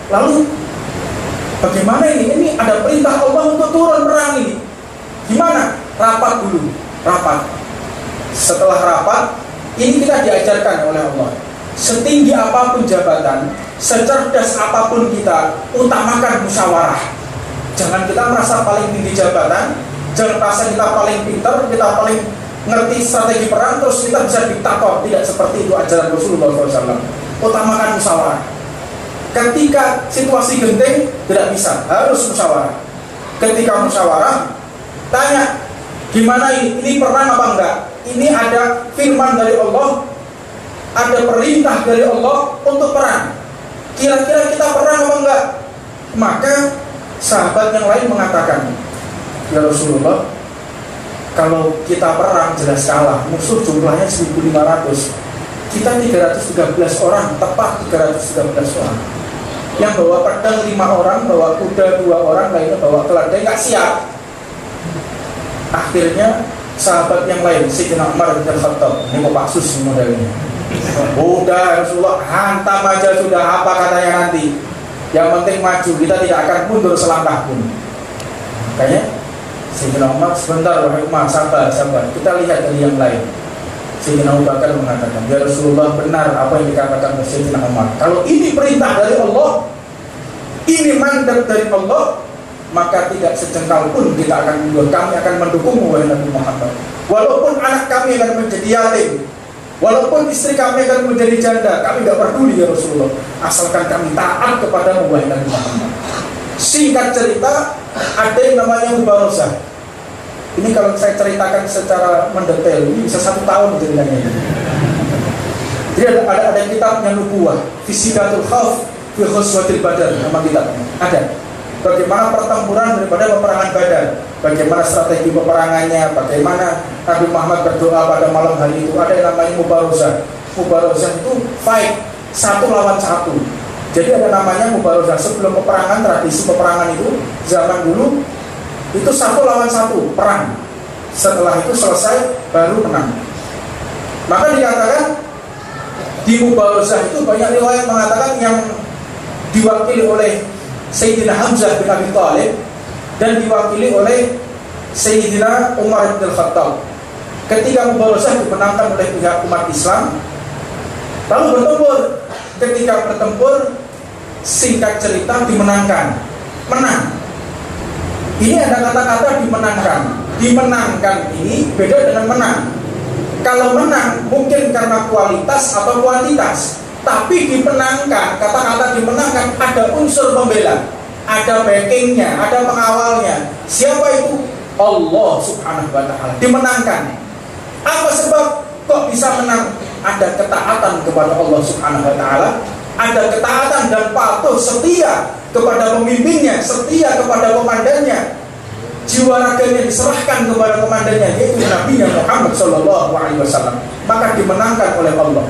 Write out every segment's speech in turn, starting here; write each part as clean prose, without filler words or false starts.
Lalu bagaimana ini? Ini ada perintah Allah untuk turun perang ini. Gimana? Rapat dulu, rapat. Setelah rapat, ini kita diajarkan oleh Allah. Setinggi apapun jabatan, secerdas apapun kita, utamakan musyawarah. Jangan kita merasa paling tinggi jabatan, jangan merasa kita paling pintar, kita paling ngerti strategi perang, terus kita bisa diktator. Tidak seperti itu ajaran Rasulullah SAW. Utamakan musyawarah. Ketika situasi genting, tidak bisa, harus musyawarah. Ketika musyawarah, tanya, gimana ini? Ini perang apa enggak? Ini ada firman dari Allah, ada perintah dari Allah untuk perang. Kira-kira kita perang apa enggak? Maka sahabat yang lain mengatakan, ya Rasulullah, kalau kita perang jelas kalah. Musuh jumlahnya 1.500, kita 313 orang, tepat 313 orang. Yang bawa pedang 5 orang, bawa kuda 2 orang, lainnya bawa keledai, nggak siap. Akhirnya sahabat yang lain, Sayyidina Umar bin Khattab, ini kok Paksus modelnya. Udah Rasulullah, hantam aja sudah, apa katanya nanti. Yang penting maju, kita tidak akan mundur selangkah pun. Kayaknya Sayyidina Umar, sebentar wahai Umar, sabar, kita lihat dari yang lain. Sayyidina Abu Bakar mengatakan, ya Rasulullah, benar apa yang dikatakan oleh Sayyidina Umar. Kalau ini perintah dari Allah, ini mandat dari Allah, maka tidak sejengkal pun kita akan mundur. Kami akan mendukungmu wahai Nabi Muhammad. Walaupun anak kami akan menjadi yatim, walaupun istri kami akan menjadi janda, kami tidak peduli ya Rasulullah, asalkan kami taat kepadamu wahai Nabi Muhammad. Singkat cerita, ada yang namanya Mubarozah. Ini kalau saya ceritakan secara mendetail, ini bisa 1 tahun ceritanya. Jadi ada kitabnya Nubuwah, Fisikatul Khawf fi Ghazwatil Badar, nama kitabnya. Ada. Bagaimana pertempuran daripada peperangan Badar, bagaimana strategi peperangannya, bagaimana Nabi Muhammad berdoa pada malam hari itu. Ada yang namanya Mubarozah. Mubarozah itu fight 1 lawan 1. Jadi ada namanya Mubarozah. Sebelum peperangan, tradisi peperangan itu zaman dulu itu 1 lawan 1 perang. Setelah itu selesai baru menang. Maka dikatakan di Mubarozah itu banyak riwayat mengatakan yang diwakili oleh Sayyidina Hamzah bin Abi Thalib dan diwakili oleh Sayyidina Umar bin Khattab. Ketika Mubarozah dimenangkan oleh pihak umat Islam, lalu bertempur. Ketika bertempur, singkat cerita dimenangkan, menang. Ini ada kata-kata dimenangkan. Dimenangkan ini beda dengan menang. Kalau menang mungkin karena kualitas atau kuantitas, tapi dimenangkan, kata-kata dimenangkan ada unsur pembela, ada backingnya, ada pengawalnya. Siapa itu? Allah Subhanahu wa ta'ala. Dimenangkan. Apa sebab kok bisa menang? Ada ketaatan kepada Allah Subhanahu wa ta'ala, ada ketaatan dan patuh, setia kepada pemimpinnya, setia kepada komandannya. Jiwa raganya diserahkan kepada komandannya, yaitu Nabi Muhammad SAW. Maka dimenangkan oleh Allah.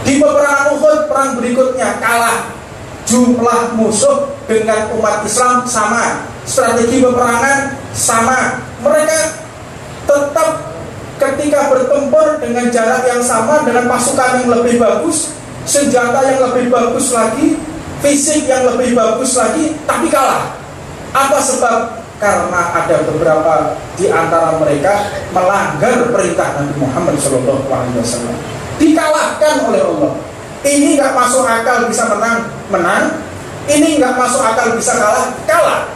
Di peperangan Uhud, perang berikutnya kalah. Jumlah musuh dengan umat Islam sama, strategi peperangan sama. Mereka tetap ketika bertempur dengan jarak yang sama, dengan pasukan yang lebih bagus, senjata yang lebih bagus lagi, fisik yang lebih bagus lagi, tapi kalah. Apa sebab? Karena ada beberapa di antara mereka melanggar perintah Nabi Muhammad SAW. Dikalahkan oleh Allah. Ini nggak masuk akal bisa menang, menang. Ini nggak masuk akal bisa kalah, kalah.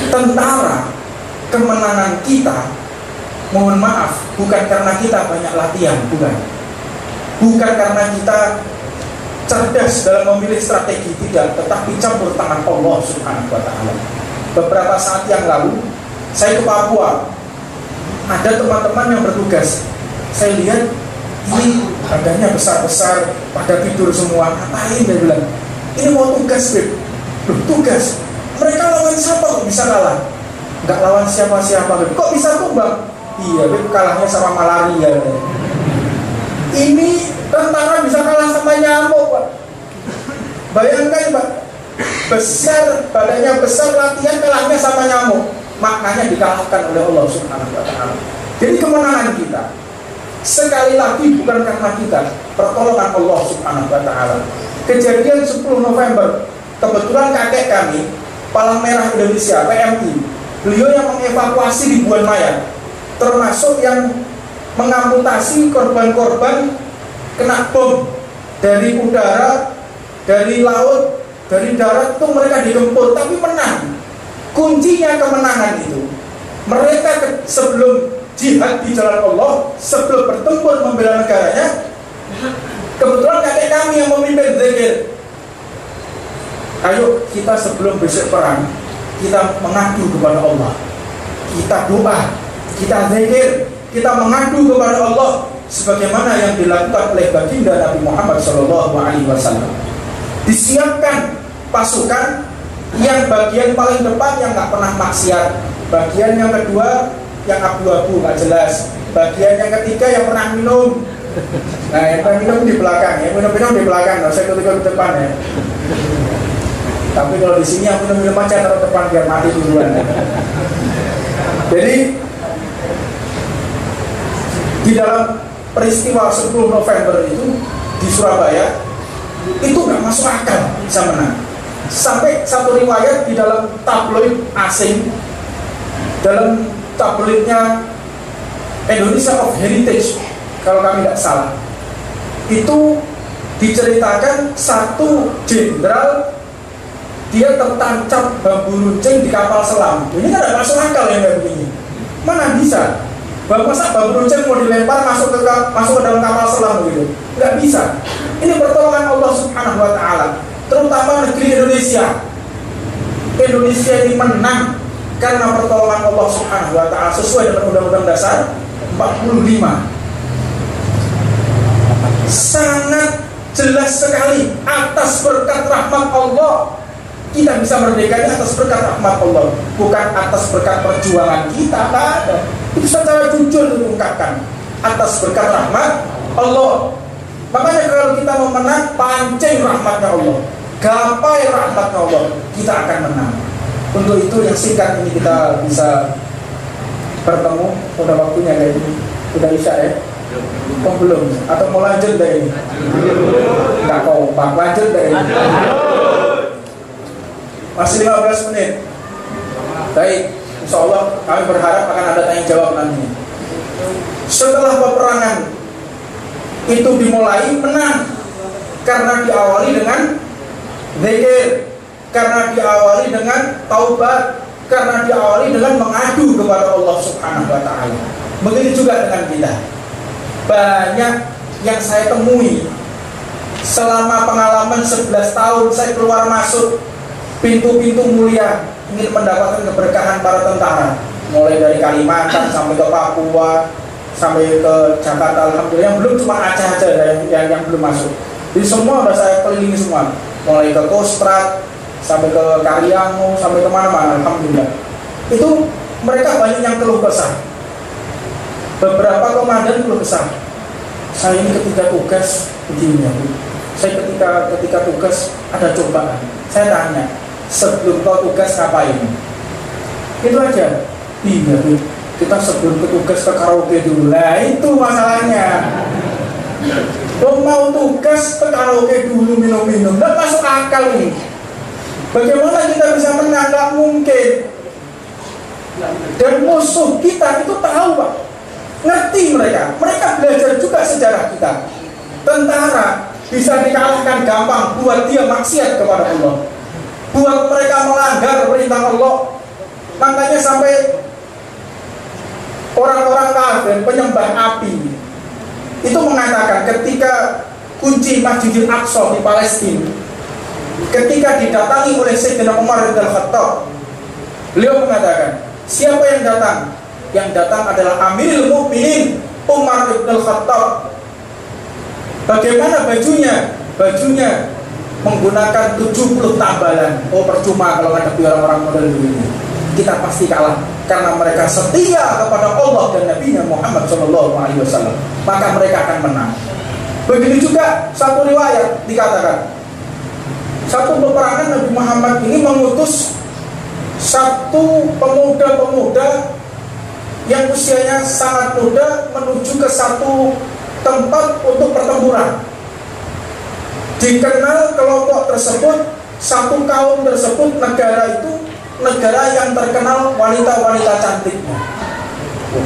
Tentara, kemenangan kita, mohon maaf, bukan karena kita banyak latihan, bukan. Bukan karena kita cerdas dalam memilih strategi, tidak, tetapi campur tangan Allah Subhanahu wa ta'ala. Beberapa saat yang lalu saya ke Papua, ada teman-teman yang bertugas. Saya lihat ini badannya besar-besar, pada tidur semua. Ngapain? Dia bilang, ini mau tugas, Beb. Loh, tugas? Mereka lawan siapa kok bisa kalah? Nggak lawan siapa-siapa, Beb. Kok bisa tumbang? Iya, Beb, kalahnya sama malaria, Beb. Ini tentara bisa kalah sama nyamuk, Pak. Bayangkan, Pak, besar, badannya besar, latihan kalahnya sama nyamuk, maknanya dikalahkan oleh Allah Subhanahu wa Ta'ala. Jadi kemenangan kita sekali lagi bukan karena kita, pertolongan Allah Subhanahu wa Ta'ala. Kejadian 10 November, kebetulan kakek kami, Palang Merah Indonesia (PMI), beliau yang mengevakuasi ribuan mayat, termasuk yang mengamputasi korban-korban kena bom dari udara, dari laut, dari darat, itu mereka digempur tapi menang. Kuncinya kemenangan itu, mereka sebelum jihad di jalan Allah, sebelum bertempur membela negaranya, kebetulan kakek kami yang memimpin zikir. Ayo kita sebelum besok perang, kita mengadu kepada Allah, kita doa, kita zikir, kita mengadu kepada Allah sebagaimana yang dilakukan oleh baginda Nabi Muhammad SAW. Disiapkan pasukan yang bagian paling depan yang nggak pernah maksiat, bagian yang kedua yang abu-abu nggak jelas, bagian yang ketiga yang pernah minum. Nah, yang pernah minum di belakang, yang minum di belakang, nggak usah ikut-ikut depan ya. Tapi kalau di sini yang minum aja taruh depan biar mati duluan. Jadi di dalam peristiwa 10 November itu di Surabaya itu nggak masuk akal bisa menang. Sampai satu riwayat di dalam tabloid asing, dalam tabloidnya Indonesia of Heritage kalau kami tidak salah, itu diceritakan satu jenderal dia tertancap bambu runcing di kapal selam. Ini kan tidak masuk akal yang kayak begini. Mana bisa? Masa bambu runcing mau dilempar masuk ke dalam kapal selam begitu? Nggak bisa. Ini pertolongan Allah Subhanahu wa Ta'ala, terutama negeri Indonesia. Indonesia ini menang karena pertolongan Allah Subhanahu wa Ta'ala sesuai dengan Undang-Undang Dasar 45. Sangat jelas sekali, atas berkat rahmat Allah kita bisa merdeka, ini atas berkat rahmat Allah, bukan atas berkat perjuangan kita. Tidak ada. Itu secara jujur diungkapkan, atas berkat rahmat Allah. Makanya kalau kita mau menang, pancing rahmatnya Allah, gapai rahmatnya Allah, kita akan menang. Untuk itu yang singkat ini kita bisa bertemu. Udah waktunya kayak ini, udah isya ya? Oh belum? Atau mau lanjut deh ini? Enggak kompak, lanjut deh ini. Masih 15 menit. Baik, insya Allah kami berharap akan ada tanya jawab nanti. Setelah peperangan itu dimulai, menang karena diawali dengan zikir, karena diawali dengan taubat, karena diawali dengan mengadu kepada Allah Subhanahu wa Ta'ala. Begitu juga dengan kita. Banyak yang saya temui selama pengalaman 11 tahun saya keluar masuk pintu-pintu mulia ingin mendapatkan keberkahan para tentara, mulai dari Kalimantan sampai ke Papua, sampai ke Jakarta. Alhamdulillah, yang belum cuma Aceh aja yang belum masuk. Jadi semua udah saya kelilingi semua, mulai ke Kostrad sampai ke Karyango, sampai kemana-mana. Alhamdulillah. Itu mereka banyak yang keluh kesah. Beberapa komandan keluh kesah. Saya ini ketika tugas begini ya, Bu. Saya ketika tugas ada cobaan. Saya tanya, sebelum kau tugas ngapain? Itu aja. Iya, Bu. Kita sebelum tugas ke karaoke dulu. Nah, itu masalahnya. Mau tugas ke karaoke dulu, minum-minum. Nggak masuk akal nih. Bagaimana kita bisa menang? Nggak mungkin. Dan musuh kita itu tahu, Pak. Ngerti mereka belajar juga sejarah kita. Tentara bisa dikalahkan gampang buat dia maksiat kepada Allah, buat mereka melanggar perintah Allah. Makanya sampai orang-orang kafir penyembah api itu mengatakan ketika kunci Masjidil Aqsa di Palestina, ketika didatangi oleh Sayyidina Umar bin Khattab, beliau mengatakan, siapa yang datang? Yang datang adalah Amirul Mukminin Umar bin Khattab. Bagaimana bajunya? Bajunya menggunakan 70 tambalan. Oh, percuma kalau menghadapi orang-orang model begini. Kita pasti kalah karena mereka setia kepada Allah dan Nabi Muhammad SAW. Maka mereka akan menang. Begitu juga satu riwayat dikatakan Satu peperangan Nabi Muhammad ini mengutus satu pemuda-pemuda yang usianya sangat muda menuju ke satu tempat untuk pertempuran. Dikenal kelompok tersebut, satu kaum tersebut, negara itu negara yang terkenal wanita-wanita cantiknya.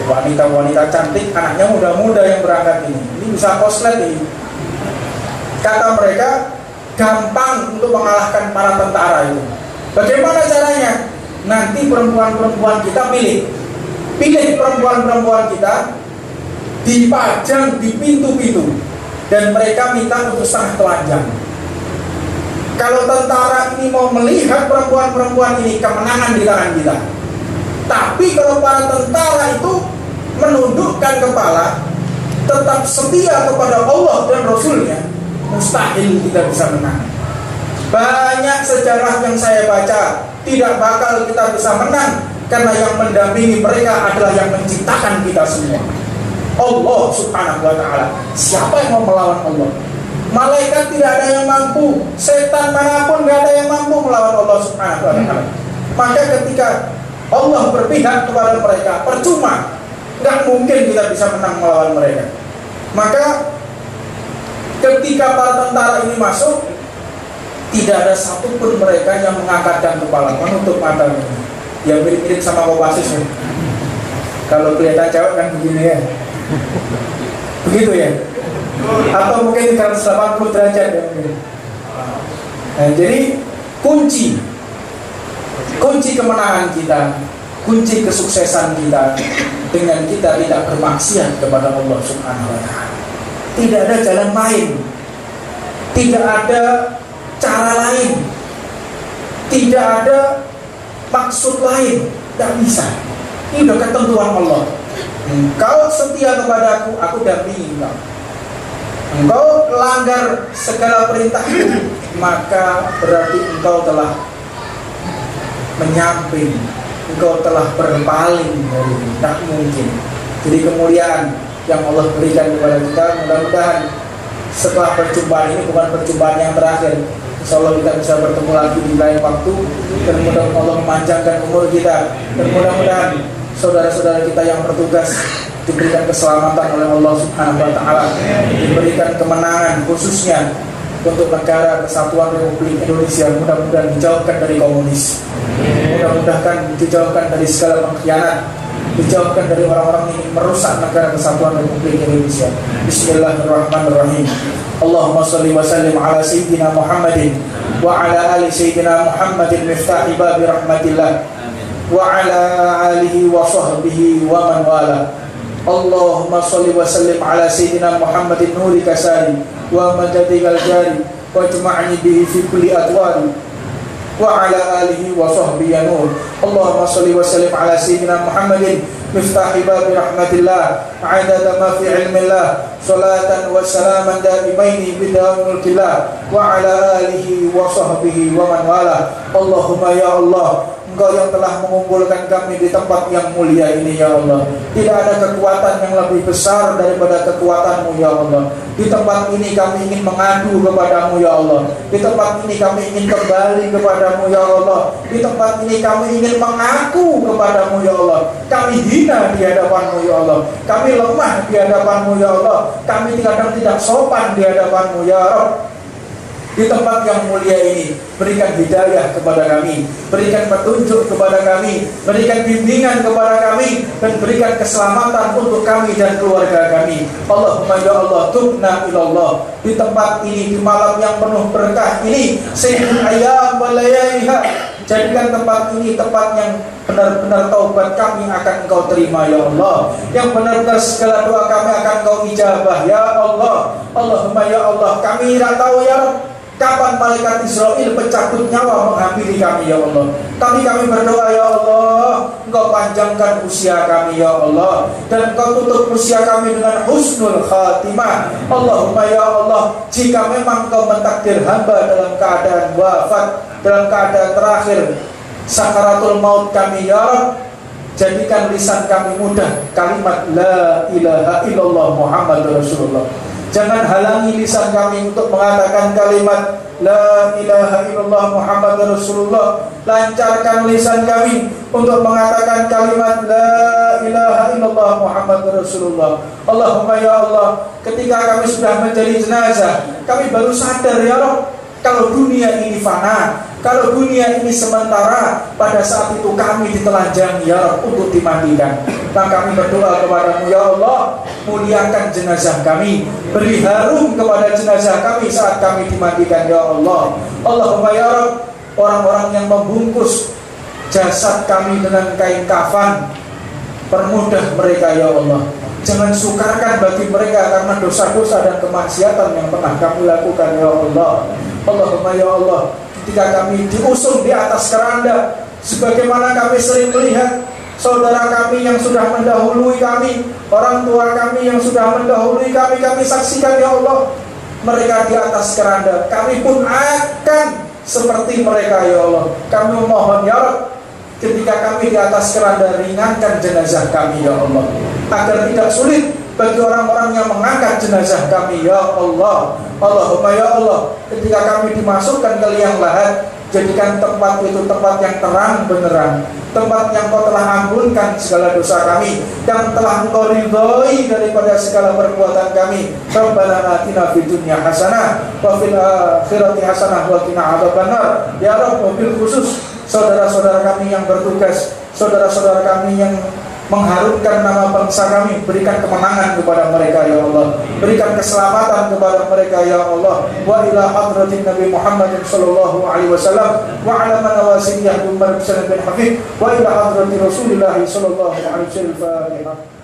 Wanita-wanita cantik, anaknya muda-muda yang berangkat ini bisa koslet ini. Kata mereka, gampang untuk mengalahkan para tentara itu. Bagaimana caranya? Nanti perempuan-perempuan kita pilih perempuan-perempuan kita, dipajang di pintu-pintu, dan mereka minta untuk setengah telanjang. Kalau tentara ini mau melihat perempuan-perempuan ini, kemenangan di tangan kita. Tapi kalau para tentara itu menundukkan kepala, tetap setia kepada Allah dan Rasulnya, mustahil kita bisa menang. Banyak sejarah yang saya baca, tidak bakal kita bisa menang, karena yang mendampingi mereka adalah yang menciptakan kita semua, Allah subhanahu wa ta'ala. Siapa yang mau melawan Allah? Malaikat tidak ada yang mampu, setan manapun tidak ada yang mampu melawan Allah subhanahu wa ta'ala. Maka ketika Allah berpihak kepada mereka, percuma, nggak mungkin kita bisa menang melawan mereka. Maka ketika para tentara ini masuk, tidak ada satupun mereka yang mengangkatkan kepala, menutup matanya. Ya mirip-mirip sama Kopassus ya. Kalau kelihatan cewek kan begini ya. Begitu ya. Atau mungkin 180 derajat ya. Nah, jadi kunci kemenangan kita, kunci kesuksesan kita dengan kita tidak bermaksiat kepada Allah subhanahu wa ta'ala. Tidak ada jalan lain, tidak ada cara lain, tidak ada maksud lain, tidak bisa. Ini sudah ketentuan Allah. Engkau setia kepadaku, aku dampingi engkau. Engkau langgar segala perintahku, maka berarti engkau telah menyamping, engkau telah berpaling dari tak mungkin. Jadi kemuliaan yang Allah berikan kepada kita, mudah-mudahan setelah perjumpaan ini bukan perjumpaan yang terakhir. Insyaallah kita bisa bertemu lagi di lain waktu, dan mudah-mudahan Allah memanjangkan umur kita, dan mudah-mudahan saudara-saudara kita yang bertugas diberikan keselamatan oleh Allah subhanahu wa ta'ala, diberikan kemenangan khususnya untuk negara kesatuan Republik Indonesia. Mudah-mudahan dijauhkan dari komunis, mudah-mudahan dijauhkan dari segala pengkhianat, dijauhkan dari orang-orang yang merusak negara kesatuan Republik Indonesia. Bismillahirrahmanirrahim. Allahumma salli wa sallim ala sayyidina Muhammadin wa ala ali sayyidina Muhammadin miftahi babi rahmatillah wa ala alihi wa sahbihi wa man wala. Allahumma salli wa sallim ala sayyidina Muhammadin nuri kasari wa madadikal jari wa jma'ni bihi fi kulli atwari wa ala alihi wa sahbihi ya nur. Allahumma salli wa sallim ala sayyidina Muhammadin miftahi babi rahmatillah adada ma fi ilmillah salatan wa salaman daimaini bidawam mulkillah wa ala alihi wa sahbihi wa man wala. Allahumma ya Allah, Engkau yang telah mengumpulkan kami di tempat yang mulia ini ya Allah. Tidak ada kekuatan yang lebih besar daripada kekuatan-Mu ya Allah. Di tempat ini kami ingin mengadu kepadamu ya Allah. Di tempat ini kami ingin kembali kepadamu ya Allah. Di tempat ini kami ingin mengaku kepadamu ya Allah. Kami hina di hadapan-Mu ya Allah. Kami lemah di hadapan-Mu ya Allah. Kami kadang tidak sopan di hadapan-Mu ya Rabb. Di tempat yang mulia ini, berikan hidayah kepada kami, berikan petunjuk kepada kami, berikan bimbingan kepada kami, dan berikan keselamatan untuk kami dan keluarga kami. Allahumma ya Allah, tubna ilallah. Di tempat ini, di malam yang penuh berkah ini, sayyidul ayyam wa layaliha, jadikan tempat ini tempat yang benar-benar taubat kami akan Engkau terima ya Allah. Yang benar-benar segala doa kami akan Engkau ijabah ya Allah. Allahumma ya Allah, kami tidak tahu ya Rabb, kapan malaikat Israel pencabut nyawa menghampiri kami ya Allah. Kami berdoa ya Allah, Engkau panjangkan usia kami ya Allah, dan Engkau tutup usia kami dengan husnul khatimah. Allahumma ya Allah, jika memang Engkau mentakdir hamba dalam keadaan wafat, dalam keadaan terakhir sakaratul maut kami ya Rabb, jadikan lisan kami mudah kalimat la ilaha illallah Muhammadur Rasulullah. Jangan halangi lisan kami untuk mengatakan kalimat la ilaha illallah Muhammad Rasulullah. Lancarkan lisan kami untuk mengatakan kalimat la ilaha illallah Muhammad Rasulullah. Allahumma ya Allah, ketika kami sudah menjadi jenazah, kami baru sadar ya Allah, kalau dunia ini fana, kalau dunia ini sementara, pada saat itu kami ditelanjangi ya Allah untuk dimandikan. Maka kami berdoa kepadamu ya Allah, muliakan jenazah kami, beri harum kepada jenazah kami saat kami dimandikan ya Allah. Allahumma ya Rabb, orang-orang yang membungkus jasad kami dengan kain kafan, permudah mereka ya Allah. Jangan sukarkan bagi mereka karena dosa-dosa dan kemaksiatan yang pernah kami lakukan ya Allah. Allahumma ya Allah, ketika kami diusung di atas keranda, sebagaimana kami sering melihat saudara kami yang sudah mendahului kami, orang tua kami yang sudah mendahului kami, kami saksikan ya Allah, mereka di atas keranda, kami pun akan seperti mereka ya Allah. Kami mohon ya Allah, ketika kami di atas keranda, ringankan jenazah kami ya Allah, agar tidak sulit bagi orang-orang yang mengangkat jenazah kami ya Allah. Allahumma ya Allah, ketika kami dimasukkan ke liang lahat, jadikan tempat itu tempat yang terang benerang, tempat yang Kau telah ampunkan segala dosa kami, yang telah Engkau ridhoi daripada segala perbuatan kami. Rabbana atina fid dunya hasanah wa fil akhirati hasanah wa qina adzabannar. Ya Rabb, mobil khusus saudara-saudara kami yang bertugas, saudara-saudara kami yang mengharumkan nama bangsa kami, berikan kemenangan kepada mereka ya Allah, berikan keselamatan kepada mereka ya Allah. Wa ila hadratin Nabi Muhammad sallallahu alaihi wasallam wa ala man wasiyah bin Habib wa ila hadrati Rasulillah sallallahu alaihi wasallam.